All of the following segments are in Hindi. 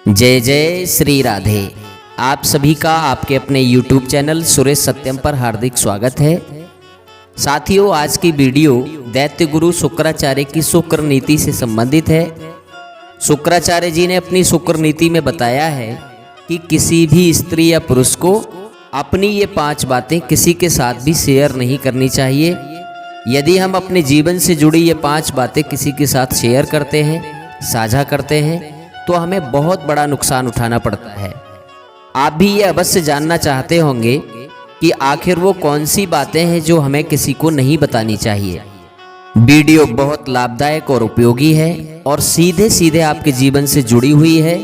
जय जय श्री राधे। आप सभी का आपके अपने YouTube चैनल सुरेश सत्यम पर हार्दिक स्वागत है। साथियों, आज की वीडियो दैत्य गुरु शुक्राचार्य की शुक्र नीति से संबंधित है। शुक्राचार्य जी ने अपनी शुक्र नीति में बताया है कि किसी भी स्त्री या पुरुष को अपनी ये 5 बातें किसी के साथ भी शेयर नहीं करनी चाहिए। यदि हम अपने जीवन से जुड़ी ये 5 बातें किसी के साथ शेयर करते हैं, साझा करते हैं, तो हमें बहुत बड़ा नुकसान उठाना पड़ता है। आप भी ये अवश्य जानना चाहते होंगे कि आखिर वो कौन सी बातें हैं जो हमें किसी को नहीं बतानी चाहिए। वीडियो बहुत लाभदायक और उपयोगी है और सीधे सीधे आपके जीवन से जुड़ी हुई है,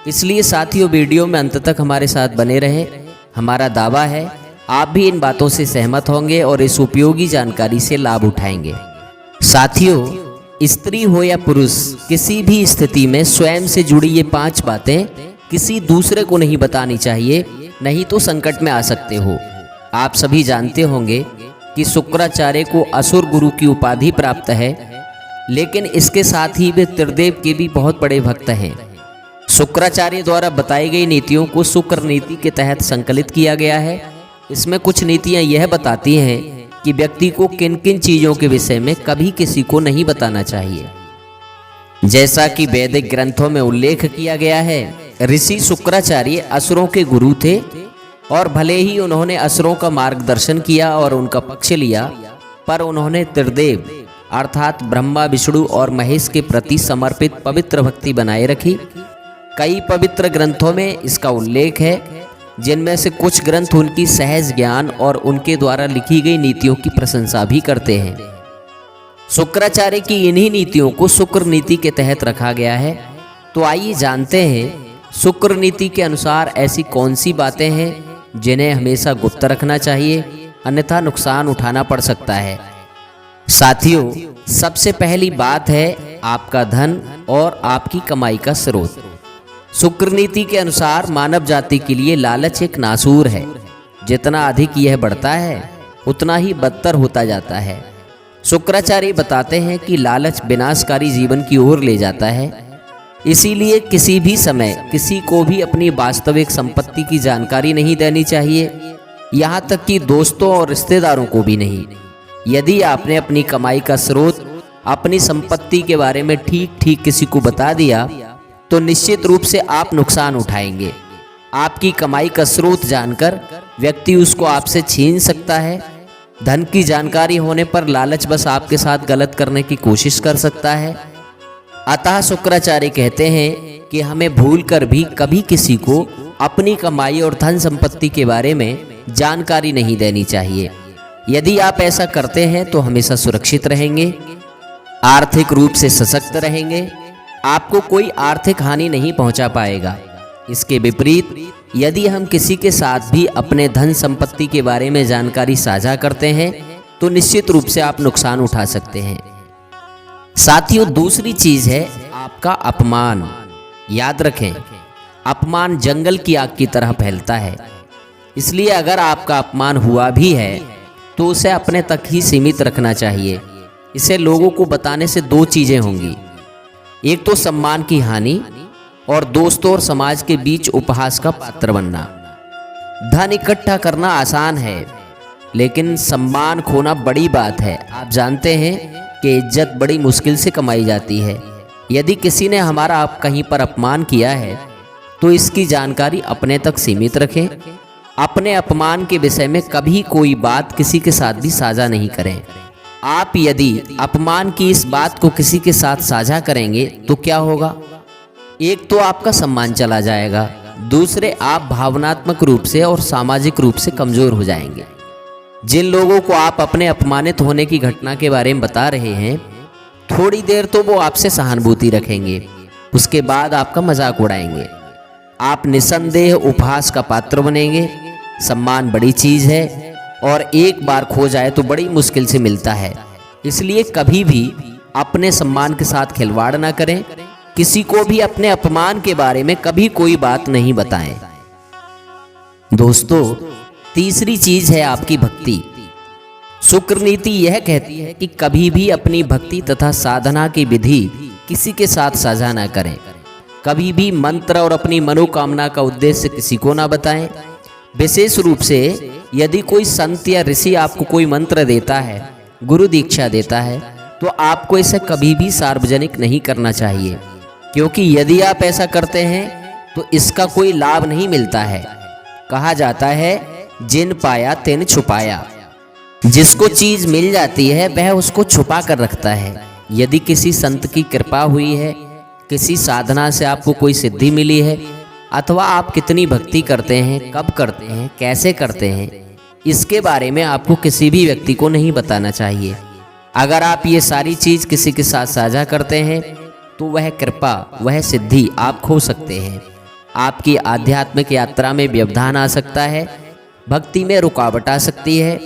इसलिए साथियों वीडियो में अंत तक हमारे साथ बने रहें। हमारा दावा है आप भी इन बातों से सहमत होंगे और इस उपयोगी जानकारी से लाभ उठाएंगे। साथियों, स्त्री हो या पुरुष, किसी भी स्थिति में स्वयं से जुड़ी ये 5 बातें किसी दूसरे को नहीं बतानी चाहिए, नहीं तो संकट में आ सकते हो। आप सभी जानते होंगे कि शुक्राचार्य को असुर गुरु की उपाधि प्राप्त है, लेकिन इसके साथ ही वे त्रिदेव के भी बहुत बड़े भक्त हैं। शुक्राचार्य द्वारा बताई गई नीतियों को शुक्र नीति के तहत संकलित किया गया है। इसमें कुछ नीतियां यह बताती हैं कि व्यक्ति को किन किन चीज़ों के विषय में कभी किसी को नहीं बताना चाहिए। जैसा कि वैदिक ग्रंथों में उल्लेख किया गया है, ऋषि शुक्राचार्य असुरों के गुरु थे और भले ही उन्होंने असुरों का मार्गदर्शन किया और उनका पक्ष लिया, पर उन्होंने त्रिदेव अर्थात ब्रह्मा, विष्णु और महेश के प्रति समर्पित पवित्र भक्ति बनाए रखी। कई पवित्र ग्रंथों में इसका उल्लेख है, जिनमें से कुछ ग्रंथ उनकी सहज ज्ञान और उनके द्वारा लिखी गई नीतियों की प्रशंसा भी करते हैं। शुक्राचार्य की इन्हीं नीतियों को शुक्र नीति के तहत रखा गया है। तो आइए जानते हैं शुक्र नीति के अनुसार ऐसी कौन सी बातें हैं जिन्हें हमेशा गुप्त रखना चाहिए, अन्यथा नुकसान उठाना पड़ सकता है। साथियों, सबसे पहली बात है आपका धन और आपकी कमाई का स्रोत। शुक्र नीति के अनुसार मानव जाति के लिए लालच एक नासूर है। जितना अधिक यह बढ़ता है उतना ही बदतर होता जाता है। शुक्राचार्य बताते हैं कि लालच विनाशकारी जीवन की ओर ले जाता है। इसीलिए किसी भी समय किसी को भी अपनी वास्तविक संपत्ति की जानकारी नहीं देनी चाहिए, यहाँ तक कि दोस्तों और रिश्तेदारों को भी नहीं। यदि आपने अपनी कमाई का स्रोत, अपनी संपत्ति के बारे में ठीक ठीक किसी को बता दिया तो निश्चित रूप से आप नुकसान उठाएंगे। आपकी कमाई का स्रोत जानकर व्यक्ति उसको आपसे छीन सकता है। धन की जानकारी होने पर लालच बस आपके साथ गलत करने की कोशिश कर सकता है। अतः शुक्राचार्य कहते हैं कि हमें भूलकर भी कभी किसी को अपनी कमाई और धन संपत्ति के बारे में जानकारी नहीं देनी चाहिए। यदि आप ऐसा करते हैं तो हमेशा सुरक्षित रहेंगे, आर्थिक रूप से सशक्त रहेंगे, आपको कोई आर्थिक हानि नहीं पहुंचा पाएगा। इसके विपरीत यदि हम किसी के साथ भी अपने धन संपत्ति के बारे में जानकारी साझा करते हैं तो निश्चित रूप से आप नुकसान उठा सकते हैं। साथियों, दूसरी चीज है आपका अपमान। याद रखें, अपमान जंगल की आग की तरह फैलता है, इसलिए अगर आपका अपमान हुआ भी है तो उसे अपने तक ही सीमित रखना चाहिए। इसे लोगों को बताने से 2 चीजें होंगी, एक तो सम्मान की हानि और दोस्तों और समाज के बीच उपहास का पात्र बनना। धन इकट्ठा करना आसान है, लेकिन सम्मान खोना बड़ी बात है। आप जानते हैं कि इज्जत बड़ी मुश्किल से कमाई जाती है। यदि किसी ने हमारा आप कहीं पर अपमान किया है तो इसकी जानकारी अपने तक सीमित रखें। अपने अपमान के विषय में कभी कोई बात किसी के साथ भी साझा नहीं करें। आप यदि अपमान की इस बात को किसी के साथ साझा करेंगे तो क्या होगा? एक तो आपका सम्मान चला जाएगा, दूसरे आप भावनात्मक रूप से और सामाजिक रूप से कमजोर हो जाएंगे। जिन लोगों को आप अपने अपमानित होने की घटना के बारे में बता रहे हैं, थोड़ी देर तो वो आपसे सहानुभूति रखेंगे, उसके बाद आपका मजाक उड़ाएंगे। आप निसंदेह उपहास का पात्र बनेंगे। सम्मान बड़ी चीज है और एक बार खो जाए तो बड़ी मुश्किल से मिलता है। इसलिए कभी भी अपने सम्मान के साथ खिलवाड़ ना करें। किसी को भी अपने अपमान के बारे में कभी कोई बात नहीं बताएं। दोस्तों, तीसरी चीज है आपकी भक्ति। शुक्र नीति यह कहती है कि कभी भी अपनी भक्ति तथा साधना की विधि किसी के साथ साझा ना करें। कभी भी मंत्र और अपनी मनोकामना का उद्देश्य किसी को ना बताएं। विशेष रूप से यदि कोई संत या ऋषि आपको कोई मंत्र देता है, गुरु दीक्षा देता है, तो आपको इसे कभी भी सार्वजनिक नहीं करना चाहिए, क्योंकि यदि आप ऐसा करते हैं तो इसका कोई लाभ नहीं मिलता है। कहा जाता है जिन पाया तिन छुपाया। जिसको चीज मिल जाती है वह उसको छुपा कर रखता है। यदि किसी संत की कृपा हुई है, किसी साधना से आपको कोई सिद्धि मिली है, अथवा आप कितनी भक्ति करते हैं, कब करते हैं, कैसे करते हैं, इसके बारे में आपको किसी भी व्यक्ति को नहीं बताना चाहिए। अगर आप ये सारी चीज़ किसी के साथ साझा करते हैं तो वह कृपा, वह सिद्धि आप खो सकते हैं। आपकी आध्यात्मिक यात्रा में व्यवधान आ सकता है, भक्ति में रुकावट आ सकती है।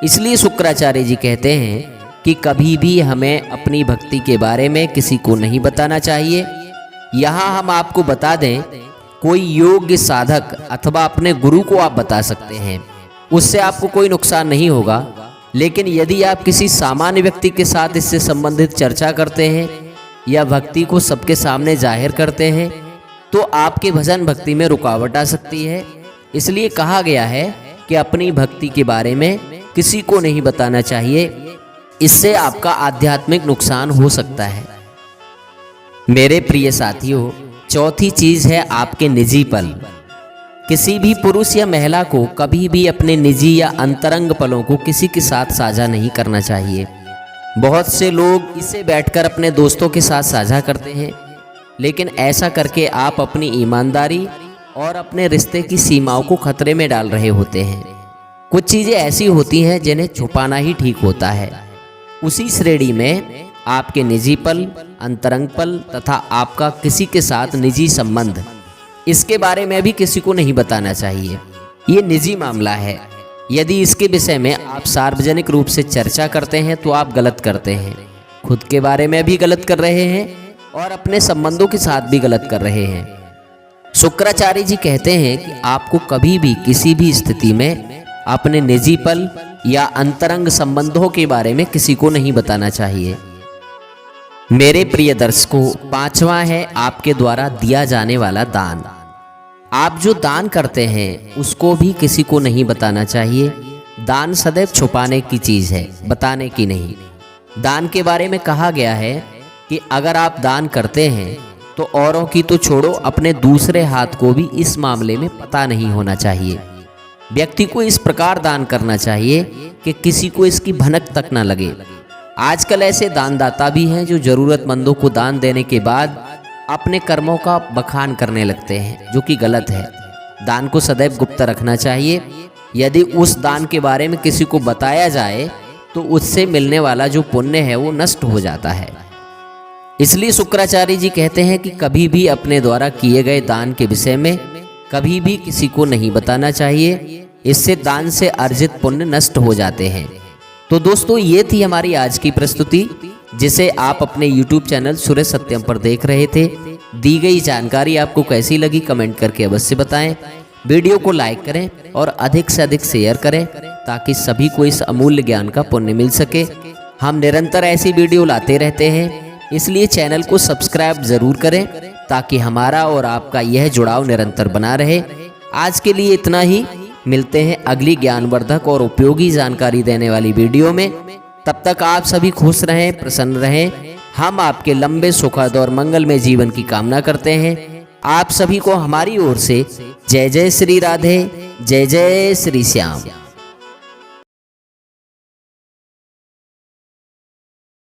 इसलिए शुक्राचार्य जी कहते हैं कि कभी भी हमें अपनी भक्ति के बारे में किसी को नहीं बताना चाहिए। यहाँ हम आपको बता दें, कोई योग्य साधक अथवा अपने गुरु को आप बता सकते हैं, उससे आपको कोई नुकसान नहीं होगा। लेकिन यदि आप किसी सामान्य व्यक्ति के साथ इससे संबंधित चर्चा करते हैं या भक्ति को सबके सामने जाहिर करते हैं तो आपके भजन भक्ति में रुकावट आ सकती है। इसलिए कहा गया है कि अपनी भक्ति के बारे में किसी को नहीं बताना चाहिए, इससे आपका आध्यात्मिक नुकसान हो सकता है। मेरे प्रिय साथियों, चौथी चीज है आपके निजी पल। किसी भी पुरुष या महिला को कभी भी अपने निजी या अंतरंग पलों को किसी के साथ साझा नहीं करना चाहिए। बहुत से लोग इसे बैठकर अपने दोस्तों के साथ साझा करते हैं, लेकिन ऐसा करके आप अपनी ईमानदारी और अपने रिश्ते की सीमाओं को खतरे में डाल रहे होते हैं। कुछ चीज़ें ऐसी होती हैं जिन्हें छुपाना ही ठीक होता है। उसी श्रेणी में आपके निजी पल, अंतरंग पल तथा आपका किसी के साथ निजी संबंध, इसके बारे में भी किसी को नहीं बताना चाहिए। ये निजी मामला है। यदि इसके विषय में आप सार्वजनिक रूप से चर्चा करते हैं तो आप गलत करते हैं। खुद के बारे में भी गलत कर रहे हैं और अपने संबंधों के साथ भी गलत कर रहे हैं। शुक्राचार्य जी कहते हैं कि आपको कभी भी किसी भी स्थिति में अपने निजी पल या अंतरंग संबंधों के बारे में किसी को नहीं बताना चाहिए। मेरे प्रिय दर्शकों, पांचवा है आपके द्वारा दिया जाने वाला दान। आप जो दान करते हैं उसको भी किसी को नहीं बताना चाहिए। दान सदैव छुपाने की चीज है, बताने की नहीं। दान के बारे में कहा गया है कि अगर आप दान करते हैं तो औरों की तो छोड़ो, अपने दूसरे हाथ को भी इस मामले में पता नहीं होना चाहिए। व्यक्ति को इस प्रकार दान करना चाहिए कि किसी को इसकी भनक तक न लगे। आजकल ऐसे दानदाता भी हैं जो जरूरतमंदों को दान देने के बाद अपने कर्मों का बखान करने लगते हैं, जो कि गलत है। दान को सदैव गुप्त रखना चाहिए। यदि उस दान के बारे में किसी को बताया जाए तो उससे मिलने वाला जो पुण्य है वो नष्ट हो जाता है। इसलिए शुक्राचार्य जी कहते हैं कि कभी भी अपने द्वारा किए गए दान के विषय में कभी भी किसी को नहीं बताना चाहिए। इससे दान से अर्जित पुण्य नष्ट हो जाते हैं। तो दोस्तों, ये थी हमारी आज की प्रस्तुति, जिसे आप अपने YouTube चैनल सुरेश सत्यम पर देख रहे थे। दी गई जानकारी आपको कैसी लगी कमेंट करके अवश्य बताएं। वीडियो को लाइक करें और अधिक से अधिक शेयर करें ताकि सभी को इस अमूल्य ज्ञान का पुण्य मिल सके। हम निरंतर ऐसी वीडियो लाते रहते हैं, इसलिए चैनल को सब्सक्राइब जरूर करें ताकि हमारा और आपका यह जुड़ाव निरंतर बना रहे। आज के लिए इतना ही। मिलते हैं अगली ज्ञानवर्धक और उपयोगी जानकारी देने वाली वीडियो में। तब तक आप सभी खुश रहें, प्रसन्न रहें। हम आपके लंबे सुखद और मंगलमय जीवन की कामना करते हैं। आप सभी को हमारी ओर से जय जय श्री राधे, जय जय श्री श्याम।